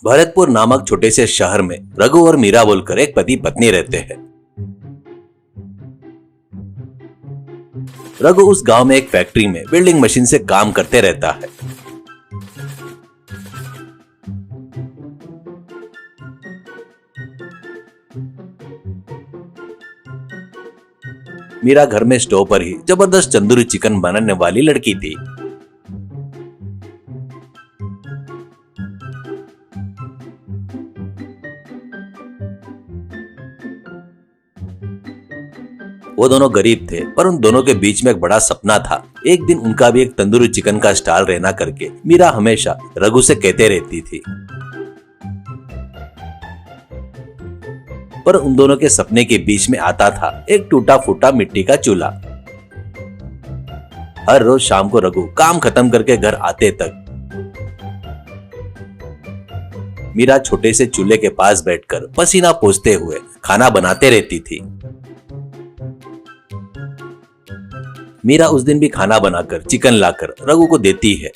भरतपुर नामक छोटे से शहर में रघु और मीरा बोलकर एक पति पत्नी रहते हैं। रघु उस गांव में एक फैक्ट्री में वेल्डिंग मशीन से काम करते रहता है। मीरा घर में स्टोव पर ही जबरदस्त तंदूरी चिकन बनाने वाली लड़की थी। वो दोनों गरीब थे, पर उन दोनों के बीच में एक बड़ा सपना था। एक दिन उनका भी एक तंदूरी चिकन का स्टॉल रहना करके मीरा हमेशा रघु से कहते रहती थी। पर उन दोनों के सपने के बीच में आता था एक टूटा फूटा मिट्टी का चूल्हा। हर रोज शाम को रघु काम खत्म करके घर आते तक मीरा छोटे से चूल्हे के पास बैठकर पसीना पोंछते हुए खाना बनाते रहती थी। मीरा उस दिन भी खाना बनाकर चिकन लाकर रघु को देती है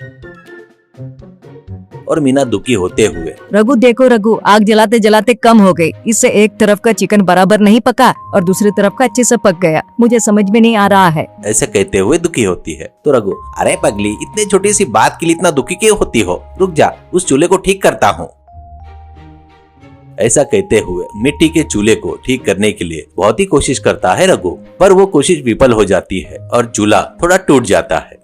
और मीना दुखी होते हुए, रघु देखो रघु, आग जलाते जलाते कम हो गई। इससे एक तरफ का चिकन बराबर नहीं पका और दूसरी तरफ का अच्छे से पक गया। मुझे समझ में नहीं आ रहा है। ऐसे कहते हुए दुखी होती है। तो रघु, अरे पगली, इतनी छोटी सी बात के लिए इतना दुखी क्यों होती हो? रुक जा, उस चूल्हे को ठीक करता हूँ। ऐसा कहते हुए मिट्टी के चूल्हे को ठीक करने के लिए बहुत ही कोशिश करता है रघु, पर वो कोशिश विफल हो जाती है और चूल्हा थोड़ा टूट जाता है।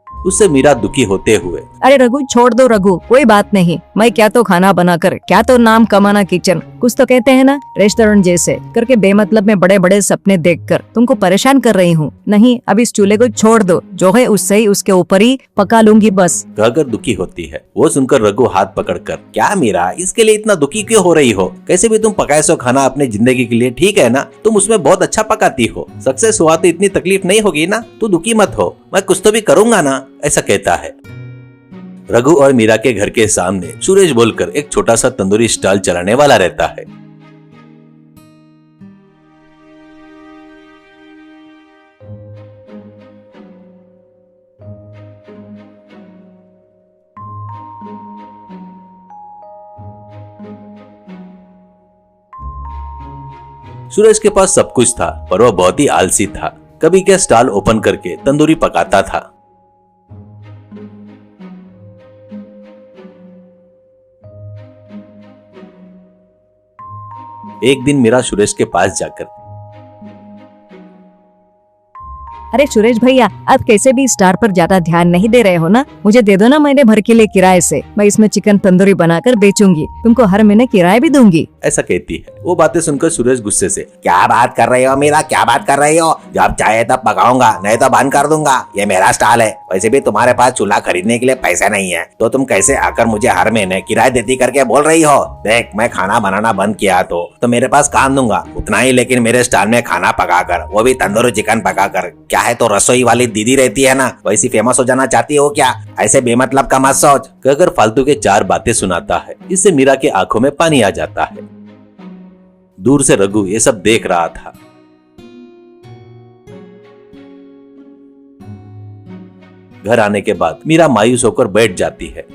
उससे मीरा दुखी होते हुए, अरे रघु छोड़ दो रघु, कोई बात नहीं। मैं क्या तो खाना बनाकर, क्या तो नाम कमाना किचन, कुछ तो कहते हैं ना रेस्टोरेंट जैसे करके बेमतलब में बड़े बड़े सपने देखकर तुमको परेशान कर रही हूँ। नहीं, अब इस चूल्हे को छोड़ दो, जो है उससे ही उसके ऊपर ही पका लूंगी बस। कहकर दुखी होती है। वो सुनकर रघु हाथ पकड़कर, क्या मीरा, इसके लिए इतना दुखी क्यों हो रही हो? कैसे भी तुम पकाए सो खाना अपनी जिंदगी के लिए, ठीक है ना? तुम उसमें बहुत अच्छा पकाती हो, सक्सेस हुआ तो इतनी तकलीफ नहीं होगी ना? तू दुखी मत हो, मैं कुछ तो भी करूंगा ना, ऐसा कहता है। रघु और मीरा के घर के सामने सुरेश बोलकर एक छोटा सा तंदूरी स्टॉल चलाने वाला रहता है। सुरेश के पास सब कुछ था, पर वह बहुत ही आलसी था। कभी क्या स्टॉल ओपन करके तंदूरी पकाता था। एक दिन मीरा सुरेश के पास जाकर, अरे सुरेश भैया, आप कैसे भी स्टार पर ज्यादा ध्यान नहीं दे रहे हो ना? मुझे दे दो ना महीने भर के लिए किराए से। मैं इसमें चिकन तंदूरी बनाकर बेचूंगी, तुमको हर महीने किराया भी दूंगी। ऐसा कहती है। वो बातें सुनकर सुरेश गुस्से से, क्या बात कर रही हो मीरा, क्या बात कर रही हो? जब चाहे तब पकाऊंगा, नहीं तो बंद कर दूंगा। ये मेरा स्टॉल है। वैसे भी तुम्हारे पास चूल्हा खरीदने के लिए पैसे नहीं है, तो तुम कैसे आकर मुझे हर महीने किराया देती करके बोल रही हो? देख, मैं खाना बनाना बंद किया तो मेरे पास काम दूंगा उतना ही, लेकिन मेरे स्टॉल में खाना पकाकर, वो भी तंदूरी चिकन पकाकर, क्या है तो रसोई वाली दीदी रहती है ना, वैसी फेमस हो जाना चाहती हो क्या? ऐसे बेमतलब का मत सोच, कहकर फालतू के चार बातें सुनाता है। इससे मीरा के आंखों में पानी आ जाता है। दूर से रघु ये सब देख रहा था। घर आने के बाद मीरा मायूस होकर बैठ जाती है।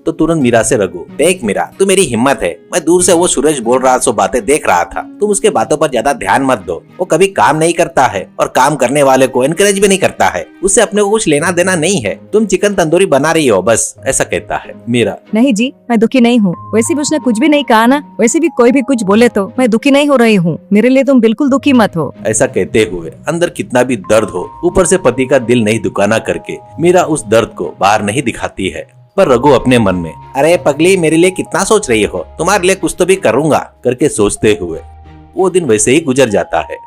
तो तुरंत मीरा से रघु, देख मीरा, तू मेरी हिम्मत है। मैं दूर से वो सुरेश बोल रहा सो बातें देख रहा था। तुम उसके बातों पर ज्यादा ध्यान मत दो। वो कभी काम नहीं करता है और काम करने वाले को एनकरेज भी नहीं करता है। उससे अपने को कुछ लेना देना नहीं है। तुम चिकन तंदूरी बना रही हो बस, ऐसा कहता है। मीरा, नहीं जी, मैं दुखी नहीं हूँ। वैसे भी उसने कुछ भी नहीं कहा ना। वैसे भी कोई भी कुछ बोले तो मैं दुखी नहीं हो रही हूँ। मेरे लिए तुम बिल्कुल दुखी मत हो। ऐसा कहते हुए अंदर कितना भी दर्द हो, ऊपर से पति का दिल नहीं दुखाना करके मीरा उस दर्द को बाहर नहीं दिखाती है। पर रघु अपने मन में, अरे पगली, मेरे लिए कितना सोच रही हो, तुम्हारे लिए कुछ तो भी करूंगा करके सोचते हुए वो दिन वैसे ही गुजर जाता है।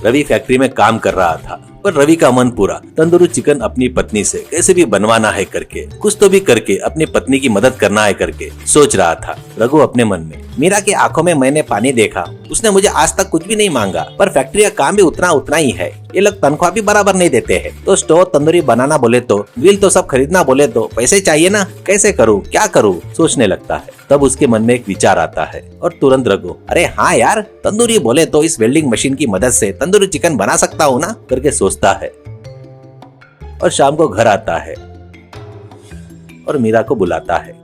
रवि फैक्ट्री में काम कर रहा था, पर रवि का मन पूरा तंदूरी चिकन अपनी पत्नी से कैसे भी बनवाना है करके, कुछ तो भी करके अपनी पत्नी की मदद करना है करके सोच रहा था। रघु अपने मन में, मीरा की आंखों में मैंने पानी देखा। उसने मुझे आज तक कुछ भी नहीं मांगा, पर फैक्ट्री का काम भी उतना ही है। ये लोग तनख्वाह भी बराबर नहीं देते हैं। तो स्टोव तंदूरी बनाना बोले तो, व्हील तो सब खरीदना बोले तो पैसे चाहिए ना। कैसे करूँ, क्या करूँ, सोचने लगता है। तब उसके मन में एक विचार आता है और तुरंत रघु, अरे हाँ यार, तंदूरी बोले तो इस वेल्डिंग मशीन की मदद से तंदूरी चिकन बना सकता हूँ ना करके सोचता है। और शाम को घर आता है और मीरा को बुलाता है।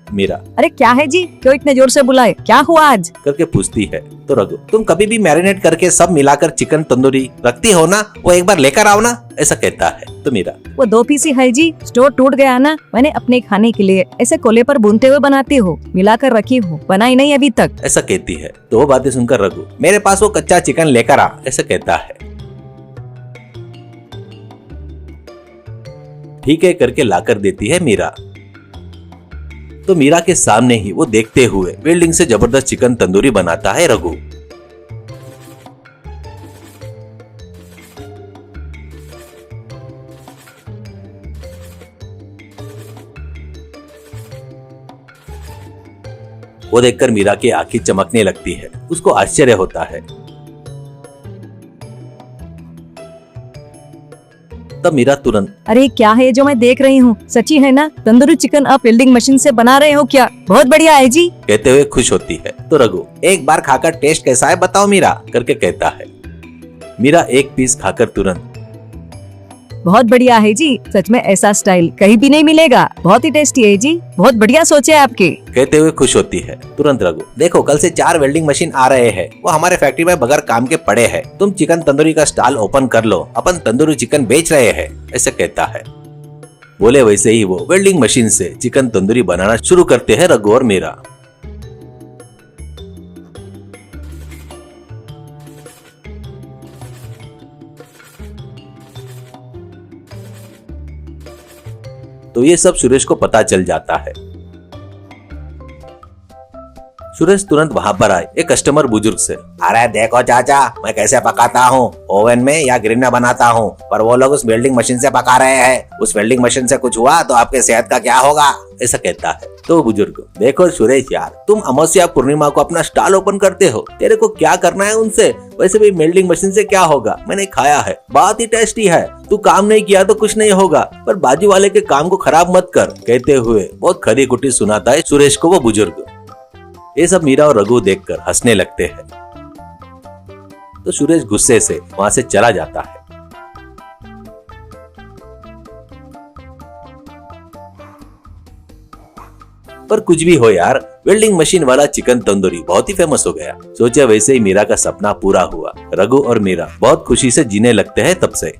मीरा अरे क्या है जी, क्यों इतने जोर से बुलाए, क्या हुआ आज? करके पूछती है तो रघु, तुम कभी भी मैरिनेट करके सब मिलाकर चिकन तंदूरी रखती हो ना, वो एक बार लेकर आओ ना, ऐसा कहता है। तो मीरा, वो 2 पीस ही है जी, स्टोर टूट गया ना, मैंने अपने खाने के लिए ऐसे कोले पर भूनते हुए बनाती हूँ, मिलाकर रखी हूँ, बनाई नहीं अभी तक। ऐसा कहती है। तो वो बातें सुनकर रघु, मेरे पास वो कच्चा चिकन लेकर आ, ऐसा कहता है। ठीक है करके लाकर देती है मीरा। तो मीरा के सामने ही वो देखते हुए वेल्डिंग से जबरदस्त चिकन तंदूरी बनाता है रघु। वो देखकर मीरा की आंखें चमकने लगती है, उसको आश्चर्य होता है। तब मीरा तुरंत, अरे क्या है जो मैं देख रही हूँ, सच्ची है ना? तंदूरी चिकन आप वेल्डिंग मशीन से बना रहे हो क्या? बहुत बढ़िया है जी, कहते हुए खुश होती है। तो रघु, एक बार खाकर टेस्ट कैसा है बताओ मीरा, करके कहता है। मीरा एक पीस खाकर तुरंत, बहुत बढ़िया है जी, सच में ऐसा स्टाइल कहीं भी नहीं मिलेगा, बहुत ही टेस्टी है जी, बहुत बढ़िया सोचे आपके, कहते हुए खुश होती है। तुरंत रघु, देखो कल से 4 वेल्डिंग मशीन आ रहे हैं, वो हमारे फैक्ट्री में बगैर काम के पड़े हैं, तुम चिकन तंदूरी का स्टॉल ओपन कर लो, अपन तंदूरी चिकन बेच रहे हैं, ऐसे कहता है। बोले वैसे ही वो वेल्डिंग मशीन से चिकन तंदूरी बनाना शुरू करते हैं रघु और मीरा। तो ये सब सुरेश को पता चल जाता है। सुरेश तुरंत वहां पर आए एक कस्टमर बुजुर्ग से, अरे देखो चाचा, मैं कैसे पकाता हूँ, ओवन में या ग्रिल में बनाता हूँ, पर वो लोग उस वेल्डिंग मशीन से पका रहे हैं, उस वेल्डिंग मशीन से कुछ हुआ तो आपके सेहत का क्या होगा, ऐसा कहता है। तो बुजुर्ग, देखो सुरेश यार, तुम अमावस्या पूर्णिमा को अपना स्टॉल ओपन करते हो, तेरे को क्या करना है उनसे, वैसे भी वेल्डिंग मशीन से क्या होगा, मैंने खाया है, बहुत ही टेस्टी है, तू काम नहीं किया तो कुछ नहीं होगा, पर बाजू वाले के काम को खराब मत कर, कहते हुए बहुत खरी कुटी सुनाता है सुरेश को वो बुजुर्ग। ये सब मीरा और रघु देखकर हंसने लगते हैं। तो सुरेश गुस्से से वहां से चला जाता है। पर कुछ भी हो यार, वेल्डिंग मशीन वाला चिकन तंदूरी बहुत ही फेमस हो गया। सोचा वैसे ही मीरा का सपना पूरा हुआ। रघु और मीरा बहुत खुशी से जीने लगते हैं तब से।